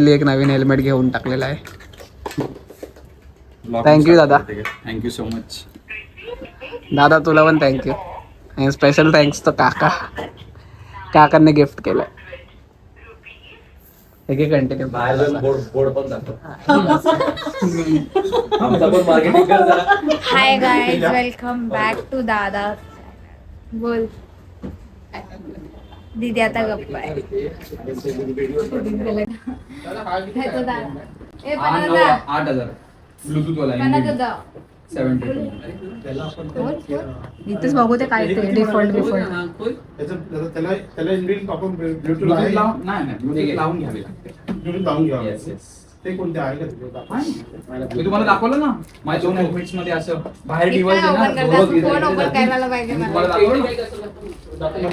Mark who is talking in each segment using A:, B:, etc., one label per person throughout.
A: Finally एक नवीन helmet घेऊन टाकलेला आहे. थँक्यू दादा.
B: थँक्यू सो मच
A: दादा तुला पण थँक्यू. आणि स्पेशल थँक्स तो काकांनी गिफ्ट केलंय. एक कंटिन्यू
B: बोर्ड पण जातो.
C: Hi guys, welcome back to दादा. बोल दीदी आता गप्प आहे. हे तो दादा. ए पण दादा
B: 8,000 ब्लूटूथ वाला
C: पण दादा
B: 72.
C: इथेच बघू ते काय ते डिफॉल्ट
D: त्याला इनबिल्ट आपण ब्लूटूथ आहे.
B: नाही ब्लूटूथ लावून घ्यावे लागते.
D: ब्लूटूथ लावून घ्यावं.
B: Yes yes.
D: ते कोणते आहे का
B: मी तुम्हाला दाखवलं ना माझ्या 2 आउटफिट्स मध्ये असं बाहेर डिव्हाइस आहे
C: ओपन करतात फोन ओपन
B: ना.
C: करायला पाहिजे मला.
B: तुम्हाला दाखवलं ना?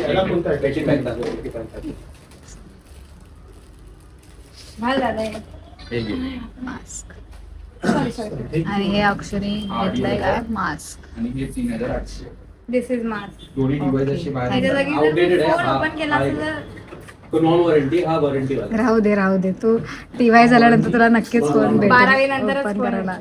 D: याला कोणता आहे?
B: पेटी बॅग दाखवलं.
C: भाल दादा हे.
B: हे घे.
C: मास्क. सॉरी आणि हे अक्षरी घेतलंय काय मास्क.
B: आणि हे 3,800.
C: दिस इज मास्क.
B: दोन्ही डिव्हाइस अशी बाहेर
C: त्याच्या जागी जर
B: आउटडेटेड आहे.
C: फोन ओपन केला असेल तर
B: तो नॉन वॉरंटी हा वॉरंटी वाला.
E: राहू दे तू टीवाय झाल्यानंतर तुला नक्कीच फोन भेटेल
C: 12वी नंतरच
E: open
C: फोन.
E: करायला.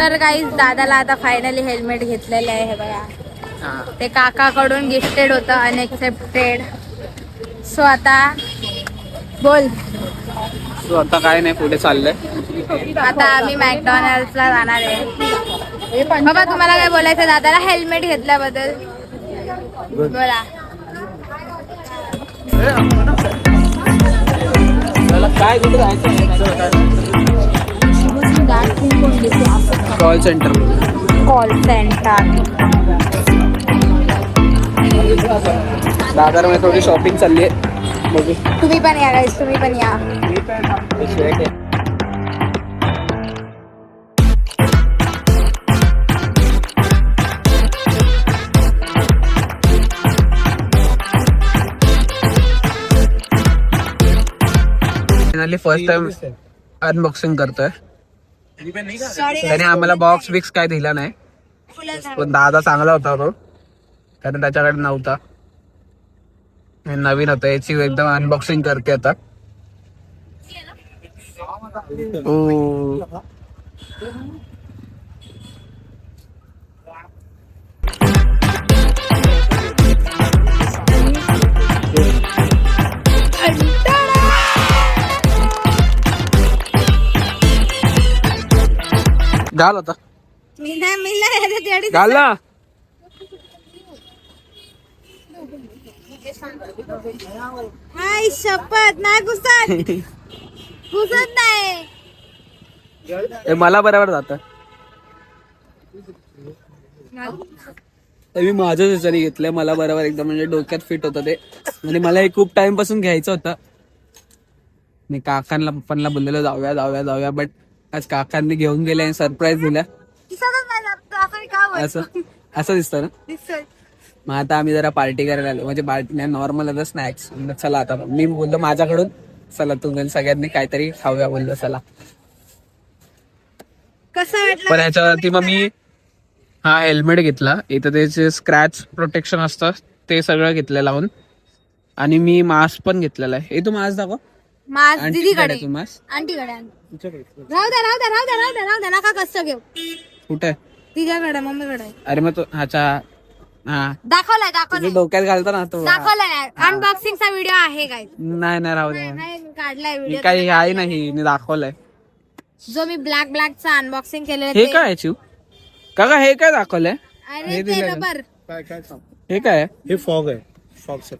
C: तर गाईज दादाला आता फायनली हेल्मेट घेतलेले आहे. हे बघा ते काकाकडून गिफ्टेड होतं अनएक्सेप्टेड. सो आता बोल.
A: तू आता काय नाही पुढे चाललंय.
C: आता आम्ही मॅकडॉनल्ड्सला जाणार आहे. बाबा तुम्हाला काय बोलायचं दादाला हेल्मेट घेतल्याबद्दल बोला.
A: काय कुठे जायचं कॉल सेंटर.
C: Call centre.
A: दादरमध्ये थोडी शॉपिंग चालली आहे. बघू.
C: तुम्ही पण या गाईज, तुम्ही पण या.
A: फायनली फर्स्ट टाइम अनबॉक्सिंग करतोय. त्याने आम्हाला बॉक्स बिक्स काय दिला नाही. पण दादा चांगला होता तो कारण त्याच्याकडे नव्हता. हे नवीन होतं याची एकदम अनबॉक्सिंग करते आता. ओ घाल आता. घाल ना.
C: हाय शपथ नाही घुसत. घुसत नाही.
A: हे मला बरोबर जात. मी माझ्याच ह्याच्याने घेतलंय. मला बरोबर एकदम म्हणजे डोक्यात फिट होतं ते. म्हणजे मला हे खूप टाइम पासून घ्यायचं होतं. मी काकांना पप्पांना बोललेलं जाऊया बट आज काकांनी घेऊन गेले आणि सरप्राईज दिला. असं दिसतं ना. मग आता आम्ही जरा पार्टी करायला आलो. म्हणजे पार्टी नाही नॉर्मल आता स्नॅक्स. चला आता मी बोललो माझ्याकडून चला तुम्ही सगळ्यांनी काहीतरी खाऊया बोललो चला. पण ह्याच्यावरती मग मी हा हेल्मेट घेतला. इथं त्याचे स्क्रॅच प्रोटेक्शन असतं ते सगळं घेतलं लावून. आणि मी मास्क पण घेतलेला आहे. हे तू मास्क दाखव.
C: मास्क दीदीकडे.
A: तू मास्क
C: आंटीकडे. राहू द्या नका कष्ट घेऊ.
A: कुठे
C: तिच्याकडे मम्मीकडे.
A: अरे मग तो ह्याचा हा
C: दाखवलाय
A: डोक्यात घालतो ना तो.
C: दाखवलाय. अनबॉक्सिंगचा व्हिडिओ आहे काय.
A: नाही राहू दे.
C: काढलाय व्हिडिओ.
A: काही आहे नाही मी दाखवलंय.
C: जो मी ब्लॅकचा अनबॉक्सिंग केलेलं
A: हे काय चिव काका हे काय दाखवलंय.
C: अरे ते रबर.
D: काय
A: हे काय
D: हे फॉग आहे. फॉग सेट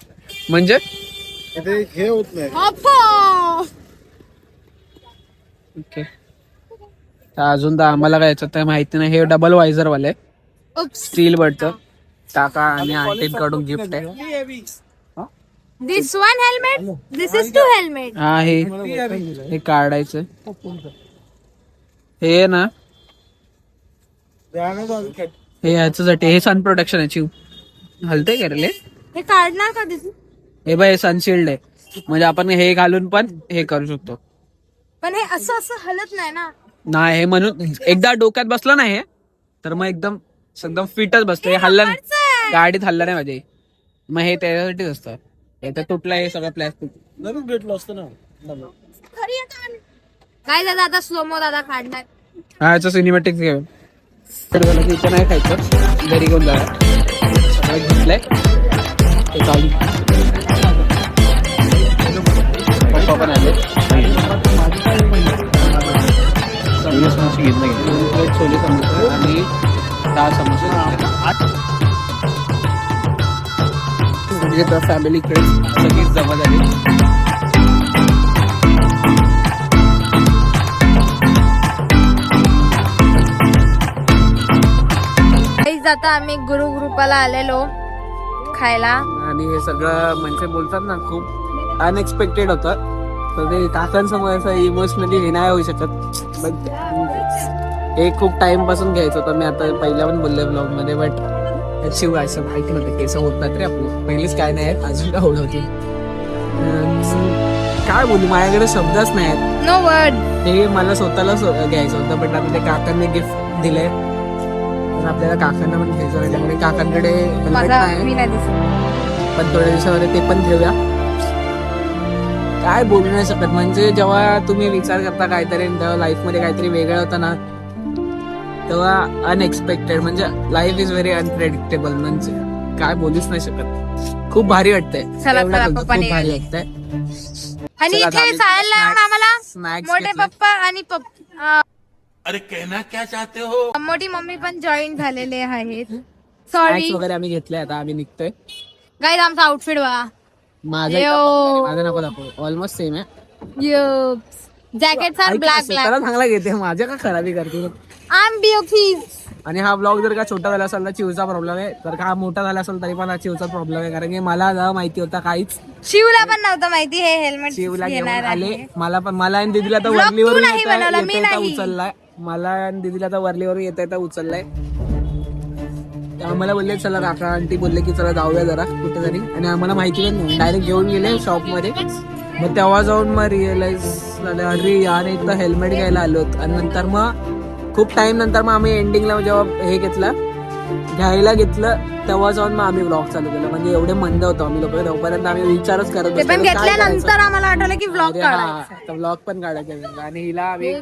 A: म्हणजे
D: हे होत नाही.
A: ओके. अजून तर आम्हाला काय याच्यात माहिती नाही. हे डबल वायझर वाले स्टील बटचं काका आणि आंटीकडून गिफ्ट आहे.
C: This one helmet, this is two helmet.
A: हा हे काढायचं. हे ना हे ह्याच्यासाठी हे सन प्रोटेक्शन आहे. हलते का रे?
C: हे काढणार का दिस?
A: हे बाय सनशिल्ड आहे म्हणजे आपण हे घालून पण हे करू शकतो.
C: पण हे असं असं हलत नाही ना.
A: नाही हे म्हणून एकदा डोक्यात बसलं नाही हे तर मग एकदम फिटच बसतं. हे हल्लं नाही गाडीत, हल्लं नाही माझे. मग हे त्याच्यासाठीच असतं. हे तर तुटलं हे सगळं प्लॅस्टिक.
D: नवीन भेटलं असतं ना.
C: काय दादा आता स्लोमो दादा काढणार.
A: हा याचं सिनेमॅटिक घेऊन इथं नाही खायचं, घरी घेऊन जा. सगळं घेतलंय ते चालू. पप्पा पण आले. छोले समोसे आणि 10 समोसे म्हणजे फॅमिलीकडे सगळीच जमा झाली.
C: आता आम्ही ग्रुपाला आलेलो खायला
A: आणि हे सगळं म्हणजे बोलतात ना खूप अनएक्सपेक्टेड होतं. तर ते काकांसमोर असं इमोशनली हे नाही होऊ शकत. बट हे खूप टाइम पासून घ्यायचं होतं. मी आता पहिल्या पण बोलले ब्लॉग मध्ये. बट शिव असं माहिती नव्हतं केस होत नाही रे आपलं. पहिलीच काय नाही अजून काय होत होती. काय बोलू माझ्याकडे शब्दच नाही आहेत.
C: No word.
A: हे मला स्वतःला घ्यायचं होतं बट आता ते काकांनी गिफ्ट दिले. आपल्याला काकांना पण घ्यायचं राहिलं म्हणजे काकांकडे नाही पण थोड्या दिवसामध्ये ते पण घेऊया. काय बोलू नाही शकत म्हणजे जेव्हा तुम्ही विचार करता काहीतरी तेव्हा लाईफ मध्ये काहीतरी वेगळं होतं ना तेव्हा अनएक्सपेक्टेड म्हणजे लाईफ इज व्हेरी अनप्रेडिक्टेबल. म्हणजे काय बोलूच नाही शकत. खूप भारी वाटतंय. खूप भारी वाटतंय.
C: आणि इथे सायला आम्हाला
A: स्नॅक्स
C: मोठे पप्पा आणि
D: अरे कहना क्या चाहते हो.
C: मोठी मम्मी पण जॉईन झालेले आहेत.
A: स्नॅक्स
C: सॉरी
A: वगैरे आम्ही घेतले. आता आम्ही निघतोय.
C: गाईज आमचा आउटफिट बघा.
A: माझं नको दाखव. ऑलमोस्ट सेम आहे.
C: जॅकेट आर ब्लॅक
A: त्याला चांगला घेते माझ्या का खराबी करते. आणि हा ब्लॉग जर का छोटा झाला असेल तर चिवचा प्रॉब्लेम आहे. जर का हा मोठा झाला असेल तरी पण हा चिवचा प्रॉब्लेम आहे. कारण की मला जेव्हा माहिती होता काहीच
C: शिवला पण नव्हतं माहिती हे हेल्मेट
A: शिवला घेऊन आले. मला आणि दीदीला तर वरलीवरून येता उचललाय. मला आणि दीदीला तर वरलीवरून येता उचललाय. आम्हाला बोलले चला काका आंटी बोलले की चला जाऊया जरा कुठेतरी. आणि आम्हाला माहिती पण नाही. डायरेक्ट घेऊन गेले शॉप मध्ये. मग तेव्हा जाऊन मग रिअलाइज झालं अरे यार एक तर हेल्मेट घ्यायला आलो. आणि नंतर मग खूप टाइम नंतर मग आम्ही एंडिंगला जेव्हा हे घ्यायला घेतलं तेव्हा जाऊन मग आम्ही ब्लॉग चालू केला. म्हणजे एवढे मंद होतो आम्ही लोक. तोपर्यंत आम्ही विचारच करत
C: होतो. पण घेतल्यानंतर आम्हाला आठवलं की ब्लॉग काढायचा.
A: ब्लॉग पण काढायचा. आणि हिला आम्ही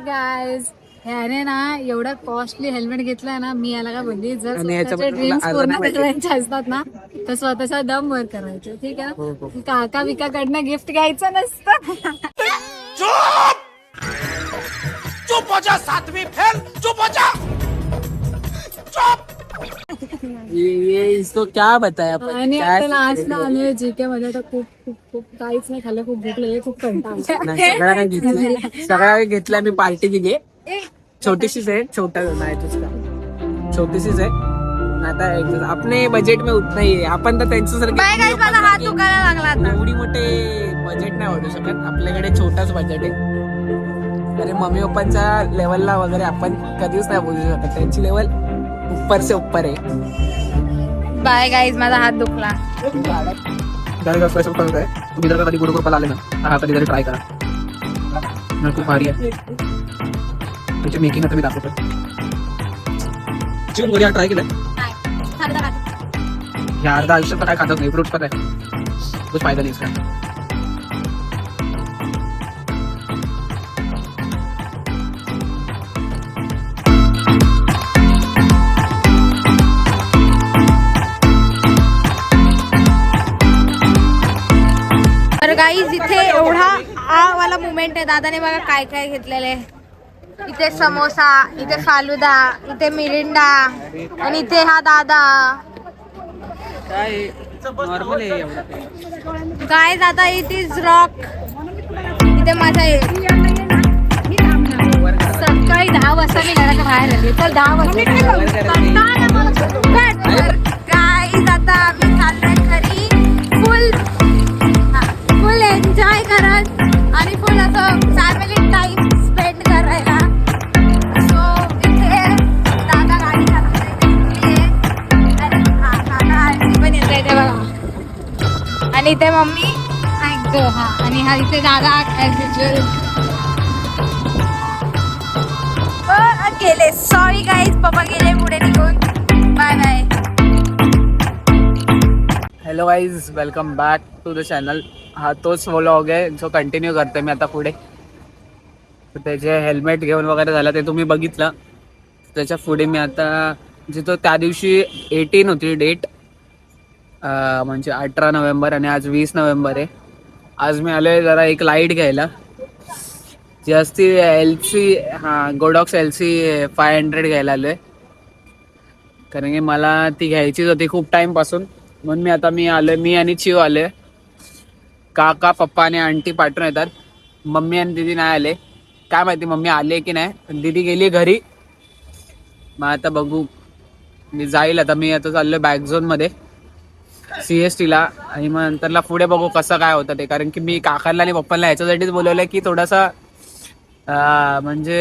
E: ह्याने ना एवढा कॉस्टली हेल्मेट घेतलाय ना. मी याला काय बोलली जर
A: आणि
E: स्वतःचे ड्रीम्स पूर्ण करायचे असतात ना तर स्वतःच्या दम वर करायचं. ठीक आहे. काका विकाकडनं गिफ्ट घ्यायचं नसतं.
D: चुप हो जा सातवीं फेल. चुप हो जा.
A: ये इसको क्या बताया आपण.
E: आणि आता लास्टला आम्ही जीके मध्ये तर खूप खूप खूप काहीच नाही खाल्लं. खूप भूक लागली. खूप कंटाळा.
A: सगळ्या काही घेतलं. सगळ्या काही घेतल्या. मी पार्टी दिली. छोटीशीच आहे. छोटा नाही तुझका छोटीशीच आहे. आता अपने बजेट में उतना ही आहे. आपण तर त्यांच्यासारखे
C: हात दुखायला लागला.
A: एवढी मोठे बजेट नाही वाढू शकत. आपल्याकडे छोटाच बजेट आहे. अरे मम्मी पप्पांच्या लेवलला वगैरे आपण कधीच नाही बोलू शकत. त्यांची लेवल ऊपर से ऊपर आहे.
C: बाय गाईज माझा हात दुखला.
A: स्पेशल करत आहे. तुम्ही जर कधी गुरुकृपाला आले ना हा कधीतरी ट्राय करा. खूप भारी आहे. त्याची मेकिंग आता मी दाखवतो. चिकन वगैरे ट्राय केलंय. या अर्धा आयुष्यात काय खातच नाही. फ्रुट्स पण आहे. कुछ फायदा नाही इसका.
C: तर गाईज इथे एवढा वाला मुमेंट आहे. दादाने बघा काय काय घेतलेलं आहे. इथे समोसा, इथे फालुदा, इथे मिरिंडा आणि इथे हा दादा.
A: काय नॉर्मल आहे एवढं.
C: गाईज आता इथे रॉक. इथे माझा
E: सकाळी 10 वाजता मी घराच्या बाहेर आले तर 10 वाजता
C: गाईज आता आम्ही चाललोय घरी फुल एन्जॉय करत आणि फुल असं फॅमिली टाइम स्पेंड करायला. सो इथे दादा गाडी चालवते आणि काका आंटी पण येत इथे बघा आणि इथे मम्मी हा आणि हा इथे दादा ऍज युजल गेले. सॉरी गाईज पप्पा गेले पुढे निघून. Bye bye.
A: Hello guys, welcome back to the channel. हा तोच व्लॉग आहे जो कंटिन्यू करतोय मी आता पुढे. त्याचे हेल्मेट घेऊन वगैरे झालं ते तुम्ही बघितलं. त्याच्या पुढे मी आता जिथं त्या दिवशी 18 होती डेट, म्हणजे 18 नोव्हेंबर आणि आज 20 नोव्हेंबर आहे. आज मी आलोय जरा एक लाईट घ्यायला जी असती LC, गोडॉक्स LC 500 घ्यायला आलोय. कारण की मला ती घ्यायचीच होती खूप टाइम पासून. म्हणून मी आलोय. मी आणि चिव आलोय. काका पप्पा आणि आंटी पाठवून येतात. मम्मी आणि दीदी नाही आले. काय माहिती मम्मी आले की नाही. पण दीदी गेली घरी. मग आता बघू. मी जाईल आता. मी आता चाललोय बॅक झोन मध्ये CST ला आणि मग नंतरला पुढे बघू कसं काय होतं ते. कारण की मी काकांना आणि पप्पांना ह्याच्यासाठीच बोलवलंय की थोडासा म्हणजे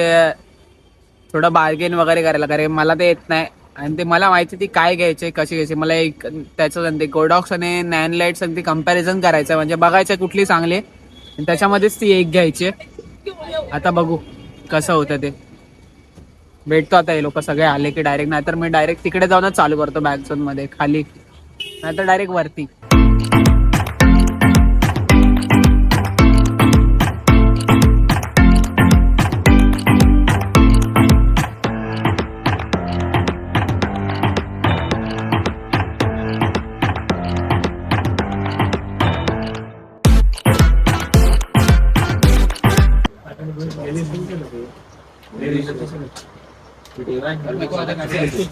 A: थोडं बार्गेन वगैरे करायला. कारण मला ते येत नाही आणि ते मला माहिती ती काय घ्यायचे कशी घ्यायची. मला एक त्याचं गोडॉक्स आणि नॅन लाईट्स आणि ती कम्पॅरिझन करायचं म्हणजे बघायचं कुठली चांगली आणि त्याच्यामध्येच ती एक घ्यायची. आता बघू कसं होतं ते. भेटतो आता हे लोक सगळे आले की डायरेक्ट. नाहीतर मी डायरेक्ट तिकडे जाऊनच चालू करतो बॅक झोन मध्ये खाली, नाहीतर डायरेक्ट वरती.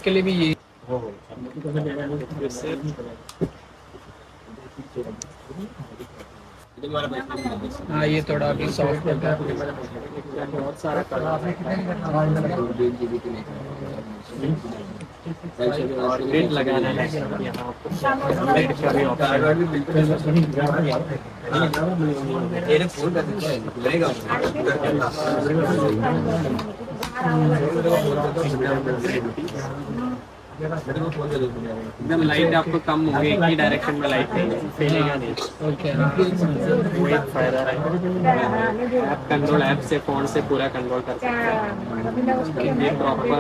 A: के लिए भी ये हाँ ये थोड़ा अभी सॉफ्ट होता है. बहुत सारा डेट लगाना है एकदम लाइट आपको कम होगी. एक ही डायरेक्शन में लाइट नहीं फैलेगा नहीं. ओके, वो एक फायदा है. ऐप कंट्रोल, ऐप से फोन से पूरा कंट्रोल कर सकते हैं. ये प्रॉपर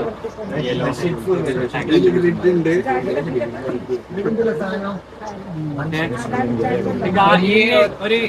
A: ये अरे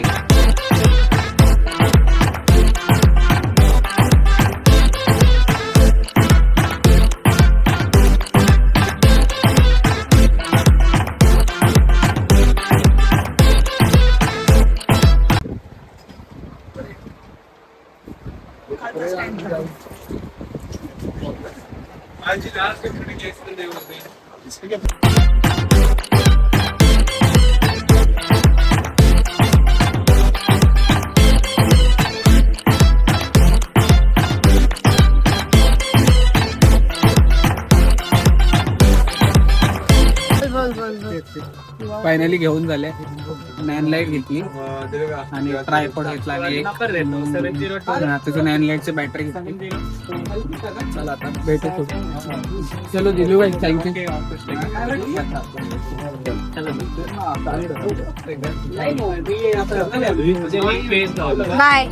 A: फायनली घेऊन झाले. नॅन लाईट घेतली आणि ट्रायपॉड घेतला आणि एक त्याची नॅन लाईटची बॅटरी घेतली. चला आता भेटू पुढे. चलो दिलू भाई, थँक्यू.
C: बाय.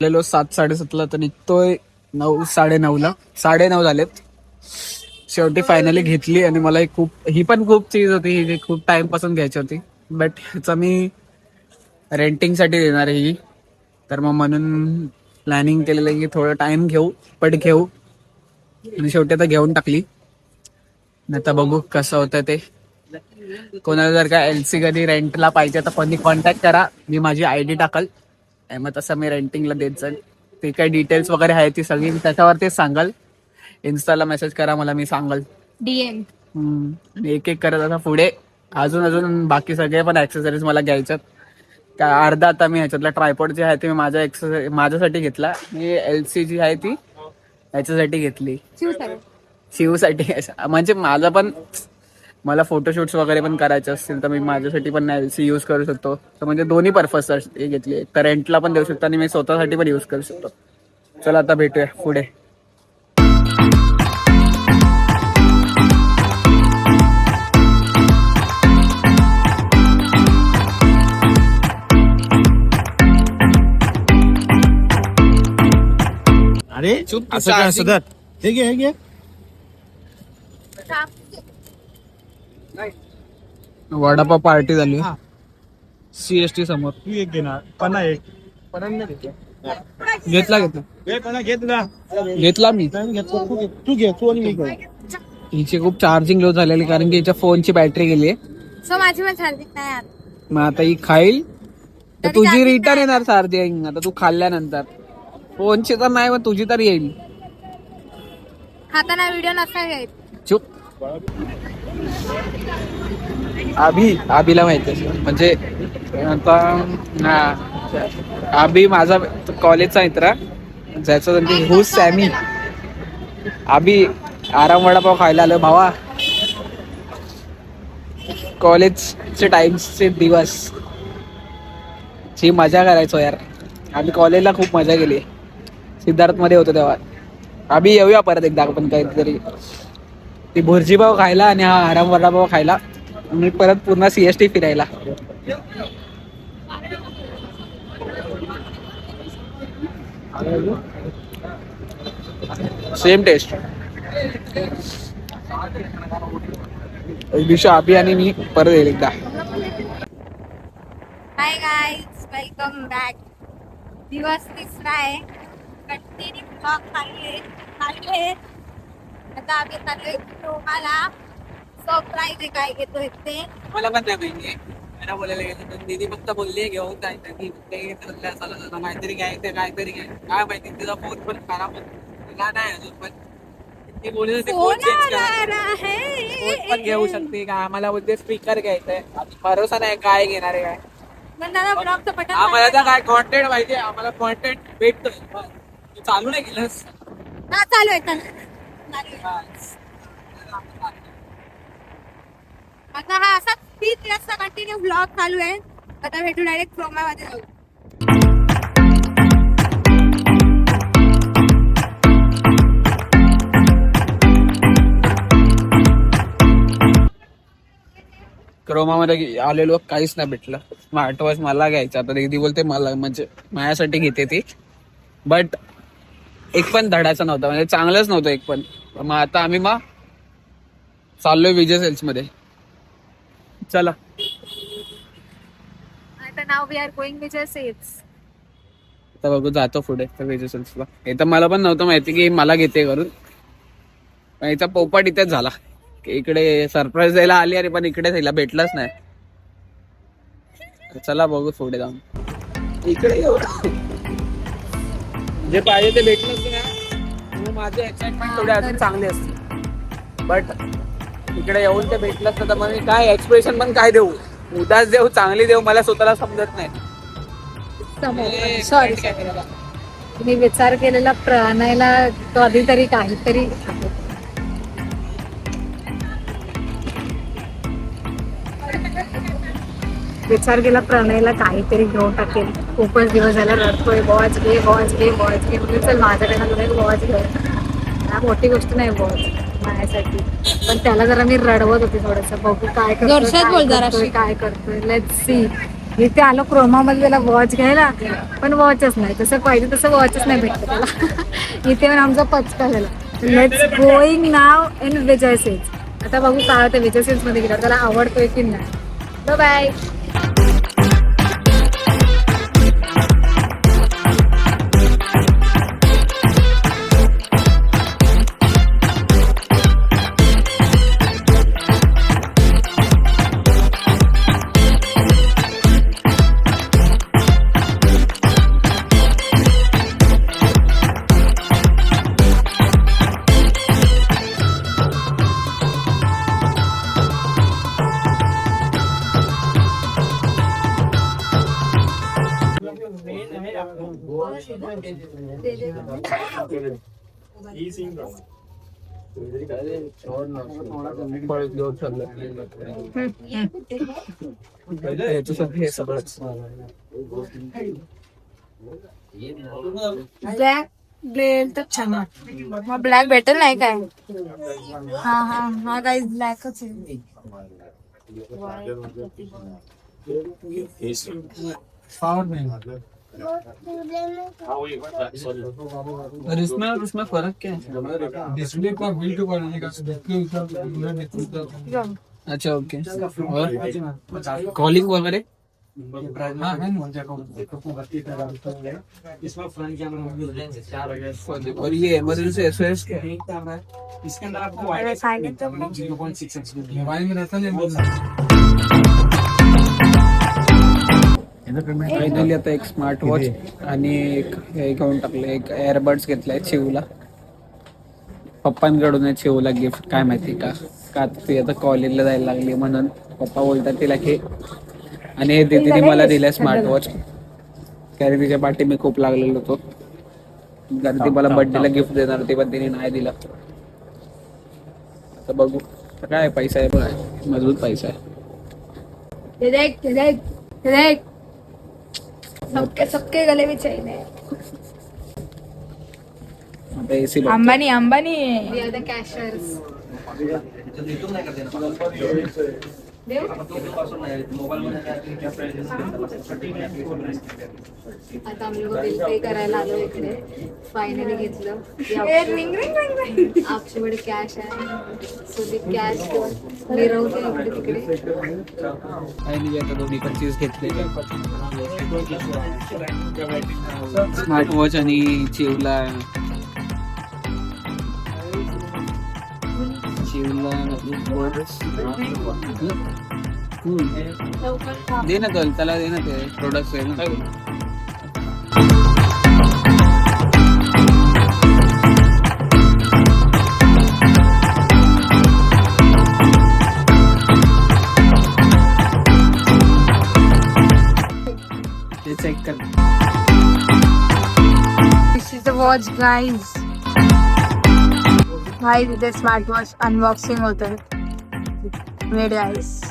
A: आलेलो 7-7:30 तर निघतोय 9-9:30 9:30 झालेत. शेवटी फायनली घेतली आणि मला ही पण खूप चीज होती. ही खूप टाइम पासून घ्यायची होती. बट ह्याचा मी रेंटिंग साठी देणार आहे ही. तर मग म्हणून प्लॅनिंग केलेलं आहे की थोडं टाइम घेऊ आणि शेवटी आता घेऊन टाकली. आता बघू कसं होतं ते. कोणाला जर का LC कधी रेंटला पाहिजे तर कोणी कॉन्टॅक्ट करा. मी माझी ID टाकल. मग तसं मी रेंटिंगला देत जाईल. ते काही डिटेल्स वगैरे आहे ती सगळी त्याच्यावरतीच सांगाल. इन्स्टाला मेसेज करा मला, मी सांगाल.
C: DM.
A: आणि एक एक करत आता पुढे अजून बाकी सगळे पण ऍक्सेसरीज मला घ्यायच्यात. त्या अर्धा आता मी ह्याच्यातला ट्रायपॉड जे आहे ते मी माझ्यासाठी घेतला. मी LC जी आहे ती ह्याच्यासाठी घेतली, शिवसाठी. म्हणजे मला फोटोशूट्स वगैरे पण करायचे असतील तर मी माझ्यासाठी पण LC यूज करू शकतो. तर म्हणजे दोन्ही पर्पज घेतली, तर रेंटला पण देऊ शकतो आणि मी स्वतःसाठी पण यूज करू शकतो. चला आता भेटूया पुढे.
D: अरे चुप असं काय असं हे घे हे घे.
A: वडापाव पार्टी झाली CST समोर.
D: तू एक घेणार पन्ना एक
A: घेतला मी.
D: तू घे तू आणि मी घेऊ.
A: हिची खूप चार्जिंग लो झालेली कारण की हिच्या फोनची बॅटरी गेली आहे.
C: सो माझी पण चार्जिंग नाही आत.
A: मग आता ही खाईल तर
C: तरी
A: तुझी
C: चार्जिंग
A: रिटर्न
C: नाही.
A: येणार चार्जिंग आता तू खाल्ल्यानंतर. फोनची तर नाही, मग तुझी तर येईल.
C: खाताना व्हिडिओ नसता घ्यायचा.
A: चुप. आबीला माहिती आहे म्हणजे आता आबी माझा कॉलेजचा मित्र, ज्याचं त्यांची हुस सॅमी. आबी आराम वडापाव खायला आलो भावा. कॉलेजचे टाइम्सचे दिवस ची मजा करायचो यार. आम्ही कॉलेजला खूप मजा केली. सिद्धार्थ मध्ये होतो तेव्हा. आम्ही येऊया परत एकदा आपण काहीतरी ती भुर्जीपाव खायला आणि हा आराम वडापाव खायला आणि परत पुन्हा CST फिरायला. Same test. एक दिवशी आबी आणि मी परत येईल एकदा.
C: Hi guys, welcome back. दिवस तिसरा आहे. कंटिन्यू ब्लॉग चालले. आता आम्ही चाललोय तुम्हाला सरप्राईज आहे काय घेतोय ते.
A: मला पण नाही माहिती. मला बोलायला गेलं तर दीदी फक्त बोलली घेऊन जायचं की काहीतरी घ्यायचं काहीतरी घ्यायचं. काय माहिती तिचा फोन पण खराब तिला नाही अजून, पण ती बोलली फोन चेंज पण घेऊ शकते का. आम्हाला बोलते स्पीकर घ्यायचंय. भरोसा नाही काय घेणार आहे काय.
C: पण दादा ब्लॉगचं बटन
A: आम्हाला तर काय कॉन्टेंट पाहिजे. आम्हाला कॉन्टेंट भेटतोय. तू चालू नाही केलंस.
C: हा चालू आहे आता हा असा 30 दिवसचा कंटिन्यू ब्लॉग चालू आहे. आता भेटू डायरेक्ट क्रोमा मध्ये जाऊ.
A: क्रोमामध्ये आलेलो काहीच नाही भेटलं. स्मार्ट वॉच मला घ्यायचं. आता दीदी बोलते मला म्हणजे माझ्यासाठी घेते ती, बट एक पण धडाचा नव्हता, म्हणजे चांगलंच नव्हतं एक पण. मग आता आम्ही चाललोय विजय सेल्स मध्ये. चला
E: आता नाव we are going Vijay cells.
A: आता बघू जातो पुढे तर विजय सेल्सला. हे तर मला पण नव्हतं माहिती की मला घेते करून. पण याचा पोपट इथेच झाला. इकडे सरप्राईज द्यायला आली अरे पण इकडे तिला भेटलंच नाही. चला बघू पुढे जाऊन. इकडे येऊ जे पाहिजे ते भेटलंच नाही. माझे एक्साइटमेंट थोडे अजून चांगले असते, बट इकडे येऊन ते भेटलंच तर मग मी काय एक्सप्रेशन पण काय देऊ. उदास देऊ चांगली देऊ मला स्वतःला समजत नाही.
E: सॉरी मी विचार केलेला प्राणायला कधीतरी काहीतरी विचार केला प्रणयला काहीतरी घेऊन टाकेल. खूपच दिवस झाला रडतोय वॉच घे म्हणजे चल माझ्याकडे वॉच घे. हा मोठी गोष्ट नाही वॉच माझ्यासाठी, पण त्याला जरा मी रडवत होते थोडस. बघू काय करतोय लेट्स सी. इथे आलो क्रोमामध्ये त्याला वॉच घ्यायला, पण वॉचच नाही. तसं पाहिजे तसं वॉचच नाही भेटत त्याला. इथे पण आमचा पचका झाला. Let's going now in Vijay cells. आता बघू काय होतं विजय सेल्स मध्ये गेला, त्याला आवडतोय की नाही. बाय.
C: ब्लॅक ब्लेड तर छान मग ब्लॅक भेटेल नाही काय? हा हा हा गाईज ब्लॅकच आहे.
A: और इसमें फर्क क्या है?
F: डिस्प्ले का बिल्ड बनाने का डिस्प्ले उसका
A: अच्छा ओके. और कॉलिंग वगैरे
F: हाँ है इसमें फ्रंट कैमरा
A: और ये इमरजेंसी SOS क्या है?
F: इसके अंदर आपको
C: अरे फायनल तो
F: 0.6x मोबाइल में रहता है
A: फायनली आता एक स्मार्ट वॉच आणि एक हे घेऊन टाकले. एक एअरबड्स घेतलाय चिवला पप्पांकडून आहे. चिवला गिफ्ट काय माहिती का का ती आता कॉलेजला जायला लागली म्हणून पप्पा बोलतात तिला घे. आणि हे दीदीने मला दिलंय स्मार्ट वॉच कारण तिच्या पाठी मी खूप लागलेलो होतो. कारण ती मला बर्थडेला गिफ्ट देणार होती पण तिने नाही दिला. आता बघू आता काय पैसा आहे बघा मजबूत पैसा आहे.
C: देख सबके सबके गले में चैन है.
A: आता AC
C: अंबानी अंबानी
E: कॅशर्स आता आम्ही लोक बिल पे करायला आलो इकडे. फायनली घेतलं. आपल्याकडे कॅश आहे सो ती कॅश मिरवते इकडे तिकडे.
A: आणि आता दोन्ही पण चीज घेतले स्मार्ट वॉच आणि चिवला दे ना तर त्याला दे ना ते प्रोडक्ट आहे ना. ते चेक कर.
C: This is the watch guys. भाई तिथे स्मार्ट वॉच अनबॉक्सिंग होतं. Wait guys.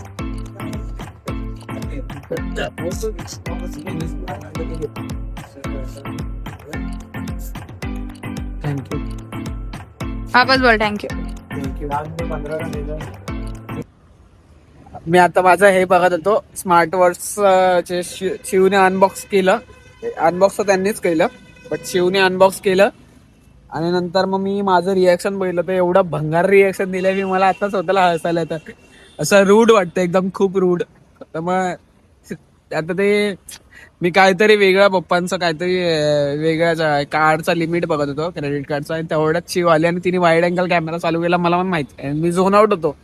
A: थँक्यू.
C: वापस बोल थँक्यू.
A: मी आता माझं हे बघत होतो स्मार्ट वॉच चे शिवने अनबॉक्स केलं. अनबॉक्स तर त्यांनीच केलं बट शिवने अनबॉक्स केलं आणि नंतर मग मी माझं रिॲक्शन बघितलं तर एवढं भंगार रिॲक्शन दिलं की मला आता स्वतःला हसायला येतं. असं रूड वाटतं एकदम खूप रूड. तर मग आता ते मी काहीतरी वेगळ्या पप्पांचं काहीतरी वेगळ्या कार्डचा लिमिट बघत होतो क्रेडिट कार्डचा आणि तेवढ्याच शिव आली आणि तिने वाईड अँगल कॅमेरा चालू केला. मला पण माहिती आहे मी झोन आउट होतो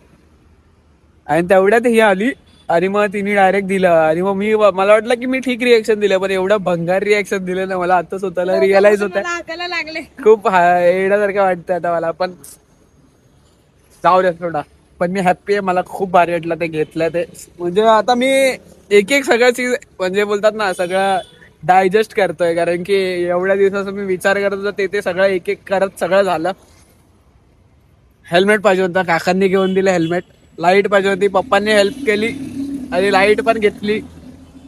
A: आणि तेवढ्यात ही आली आणि मग तिने डायरेक्ट दिलं आणि मग मला वाटलं की मी ठीक रिएक्शन दिलं पण एवढं भंगार रिएक्शन दिलं ना मला आता स्वतःला रिअलाइज होत आहे. खूप येण्यासारखं वाटतं आता मला पण जाऊ द्या थोडा. पण मी हॅप्पी आहे. मला खूप भारी वाटलं ते घेतलं ते. म्हणजे आता मी एक एक सगळं चीज म्हणजे बोलतात ना सगळं डायजेस्ट करतोय कारण की एवढ्या दिवसाचा मी विचार करत होतो ते सगळं एक एक करत सगळं झालं. हेल्मेट पाहिजे होता काकांनी घेऊन दिलं हेल्मेट. लाईट पाहिजे होती पप्पांनी हेल्प केली आणि लाईट पण घेतली.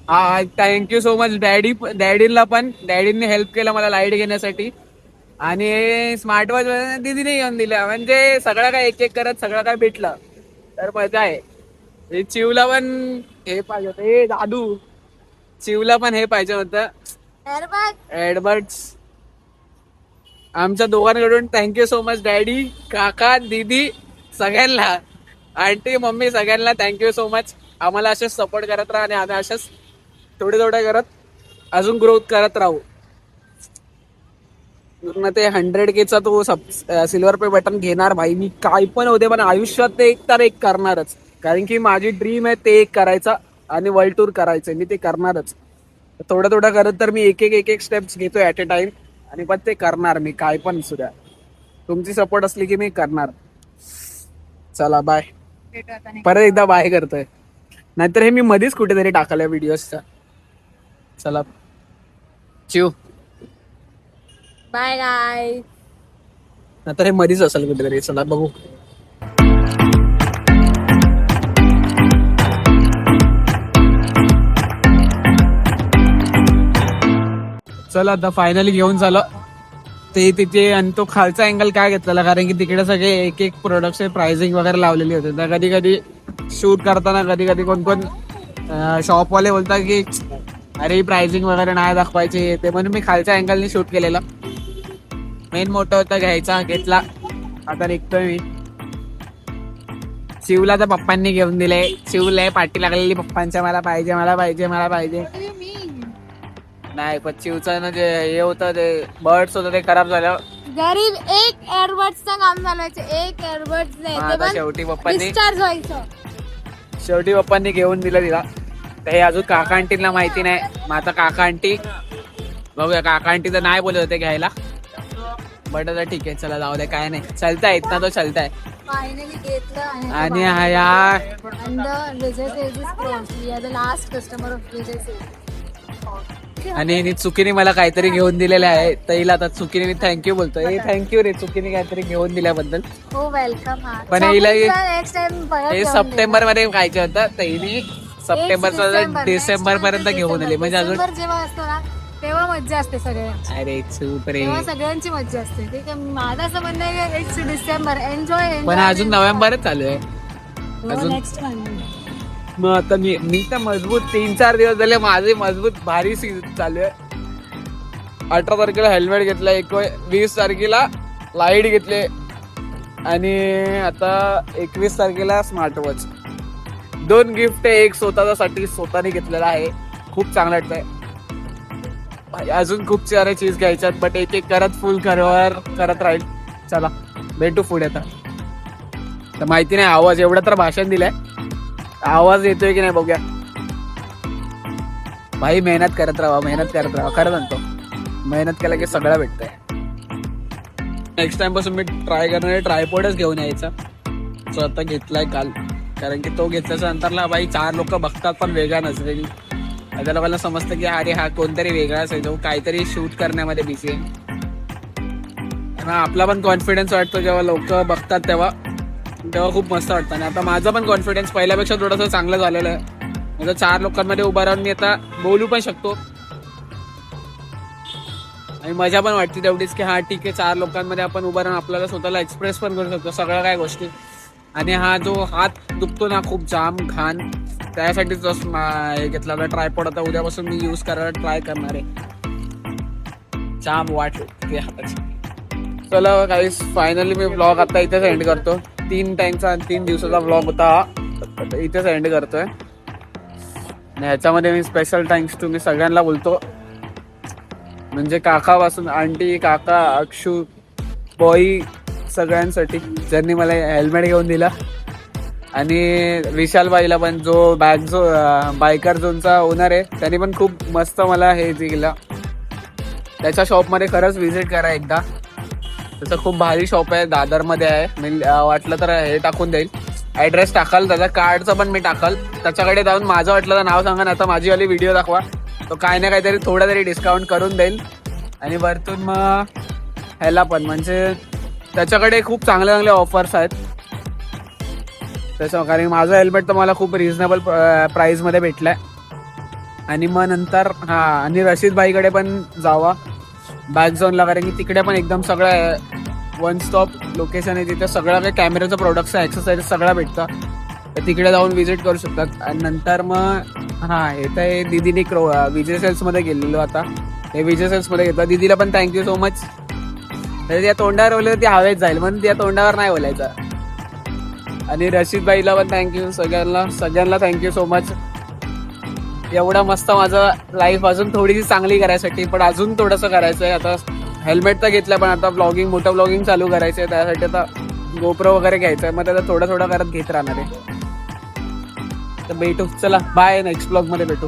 A: हा थँक्यू सो मच डॅडीला पण डॅडींनी हेल्प केलं मला लाईट घेण्यासाठी. आणि स्मार्ट वॉच दीदीने घेऊन दिलं म्हणजे सगळं काय एक एक करत सगळं काय भेटलं तर मजा आहे. हे चिवला पण हे पाहिजे होतं. हे दादू चिवला पण हे पाहिजे होतं एडबर्ड्स. आमच्या दोघांकडून थँक्यू सो मच डॅडी काका दीदी सगळ्यांना आंटी मम्मी सगळ्यांना थँक्यू सो मच. आम्हाला असेच सपोर्ट करत राहा आणि आम्ही असेच थोडे थोडे करत अजून ग्रोथ करत राहू. पूर्ण ते 100K चा तो सिल्वर पे बटन घेणार भाई मी काय पण होते पण आयुष्यात ते एक तर एक करणारच कारण की माझी ड्रीम आहे ते एक करायचा आणि वर्ल्ड टूर करायचं मी ते करणारच. थोडं थोडं करत तर मी एक एक स्टेप्स घेतोय ऍट अ टाइम आणि पण ते करणार मी काय पण सुद्धा. तुमची सपोर्ट असली की मी करणार. चला बाय. परत एकदा बाय करतोय नाहीतर हे मी मध्येच कुठेतरी टाकलंय व्हिडिओजचा. चला चिव
C: बाय गाय.
A: नंतर हे मधीच असेल कुठेतरी. चला बघू. चला आता फायनली घेऊन झालं ते तिथे. आणि तो खालचा अँगल काय घेतलेला कारण की तिकडे सगळे एक एक प्रोडक्टचे प्राइसिंग वगैरे लावलेली होते. तर कधी कधी शूट करताना कधी कधी कोण कोण शॉपवाले बोलतात की अरे प्राइसिंग वगैरे नाही दाखवायचे ते, म्हणून मी खालच्या अँगलने शूट केलेला. मेन मोठं होतं घ्यायचा, घेतला. आता निघतोय मी. शिवला तर पप्पांनी घेऊन दिले. शिवला पाठी लागलेली पप्पांच्या मला पाहिजे मला पाहिजे मला पाहिजे. नाही पण शिवचं जे हे होतं ते बर्ड्स होतं ते खराब झालं.
C: गरीब एक एअरबड्सचं काम चालवायचं. एक एअरबड्स नाही
A: शेवटी पप्पांनी घेऊन दिलं तिला. तर हे अजून काका आंटीला माहिती नाही. मग आता काका आंटी बघूया. काका आंटी तर नाही बोलत होते घ्यायला. बट आता ठीक आहे चला जाऊ दे काय नाही. चलताय इतना तो चलताय.
C: फायनली घेतलं.
A: आणि हा यार
C: लास्ट कस्टमर ऑफ
A: आणि चुकीने मला काहीतरी घेऊन दिलेलं आहे. तर हिला आता चुकीने मी थँक्यू बोलतोय. थँक्यू रे चुकीने काहीतरी घेऊन दिल्याबद्दल.
C: हो वेलकम.
A: पण हिला
C: नेक्स्ट टाइम
A: हे सप्टेंबर मध्ये खायचं होतं. तर हिने सप्टेंबर डिसेंबर पर्यंत घेऊन आली. म्हणजे अजून
E: जेव्हा असतो ना तेव्हा मज्जा असते सगळ्यांची.
A: अरे चूप रे.
E: तेव्हा सगळ्यांची मज्जा असते. ठीक आहे माझं असं म्हणणं आहे की इट्स डिसेंबर एन्जॉय.
A: पण अजून नोव्हेंबरच चालू आहे अजून.
E: Next month.
A: मग आता मी तर मजबूत 3-4 दिवस झाले माझे मजबूत भारी सीझन चालू आहे. 18 तारखेला हेल्मेट घेतलं. 20 तारखेला लाईट घेतले. आणि आता 21 तारखेला स्मार्ट वॉच. 2 गिफ्ट आहे. एक स्वतःसाठी स्वतःने घेतलेला आहे. खूप चांगलं वाटतंय. अजून खूप सारे चीज घ्यायच्यात बट एक एक करत फुल करत राहील. चला भेटू पुढे. आता तर माहिती नाही आवाज एवढा तर भाषण दिलंय. आवाज येतोय की नाही बघूया. भाई मेहनत करत राहा खरं म्हणतो. मेहनत केला की सगळं भेटतंय. नेक्स्ट टाइम पासून मी ट्राय करणार आहे ट्रायपॉडच घेऊन यायचा. तो आता घेतलाय काल. कारण की तो घेतल्याच्या नंतरला भाई 4 लोक बघतात पण वेगळा नसलेली. त्या लोकांना समजतं की अरे हा कोणतरी वेगळाच आहे जो काहीतरी शूट करण्यामध्ये बिझी आहे. आपला पण कॉन्फिडन्स वाटतो जेव्हा लोक बघतात तेव्हा खूप मस्त वाटतं. आणि आता माझा पण कॉन्फिडन्स पहिल्यापेक्षा थोडंसं चांगलं झालेलं आहे. म्हणजे 4 लोकांमध्ये उभा राहून मी आता बोलू पण शकतो. आणि मजा पण वाटते तेवढीच की हा ठीक आहे 4 लोकांमध्ये आपण उभा राहून आपल्याला स्वतःला एक्सप्रेस पण करू शकतो सगळ्या काय गोष्टी. आणि हा जो हात दुखतो ना खूप जाम घाण त्यासाठीच हे घेतला होता ट्रायपॉड. आता उद्यापासून मी यूज करायला ट्राय करणार आहे. जाम वाट लागते हाताची. चला गाईस फायनली मी ब्लॉग आता इथेच एंड करतो. 3 टाइमचा आणि 3 दिवसाचा ब्लॉग होता हा. इथेच एंड करतोय. आणि ह्याच्यामध्ये मी स्पेशल थँक्स तुम्ही सगळ्यांना बोलतो. म्हणजे काकापासून आंटी काका अक्षू बॉई सगळ्यांसाठी ज्यांनी मला हेल्मेट घेऊन दिला. आणि विशाल बाईला पण जो बायकर झोनचा ओनर आहे त्यांनी पण खूप मस्त मला हे दिला. त्याच्या शॉपमध्ये खरंच व्हिजिट करा एकदा. त्याचं खूप भारी शॉप आहे. दादरमध्ये आहे. मी वाटलं तर हे टाकून देईल ॲड्रेस टाकाल. त्याचा कार्डचं पण मी टाकाल. त्याच्याकडे जाऊन माझं वाटलं तर नाव सांगा. आता माझीवाली व्हिडिओ दाखवा. तो काय ना काहीतरी थोडा तरी डिस्काउंट करून देईल. आणि वरतून मग ह्याला पण म्हणजे त्याच्याकडे खूप चांगले चांगले ऑफर्स आहेत. त्याचं कारण माझं हेल्मेट तर मला खूप रिझनेबल प्राईसमध्ये भेटलं आहे. आणि मग नंतर आणि रशीद भाईकडे पण जावा बॅक झोनला. कारण की तिकडे पण एकदम सगळं 1 स्टॉप लोकेशन आहे. तिथे सगळं काही कॅमेऱ्याचं प्रोडक्ट्स एक्सरसाइज सगळं भेटतं. तर तिकडे जाऊन व्हिजिट करू शकतात. आणि नंतर मग हे तर दिदीने विजय सेल्समध्ये गेलेलो. आता हे विजय सेल्समध्ये घेतलं. दिदीला पण थँक्यू सो मच. त्या तोंडावर बोलले ती हवेत जाईल म्हणून त्या तोंडावर नाही बोलायचं. आणि रशीद भाईला पण थँक्यू. सगळ्यांना थँक्यू सो मच. एवढं मस्त माझं लाईफ अजून थोडीशी चांगली करायसाठी पण अजून थोडंसं करायचं आहे. आता हेल्मेट तर घेतलं पण आता मोठं ब्लॉगिंग चालू करायचं आहे. त्यासाठी आता गोप्रो वगैरे घ्यायचं आहे. मग त्याचा थोडं करत घेत राहणार आहे. तर भेटू. चला बाय. नेक्स्ट ब्लॉगमध्ये भेटू.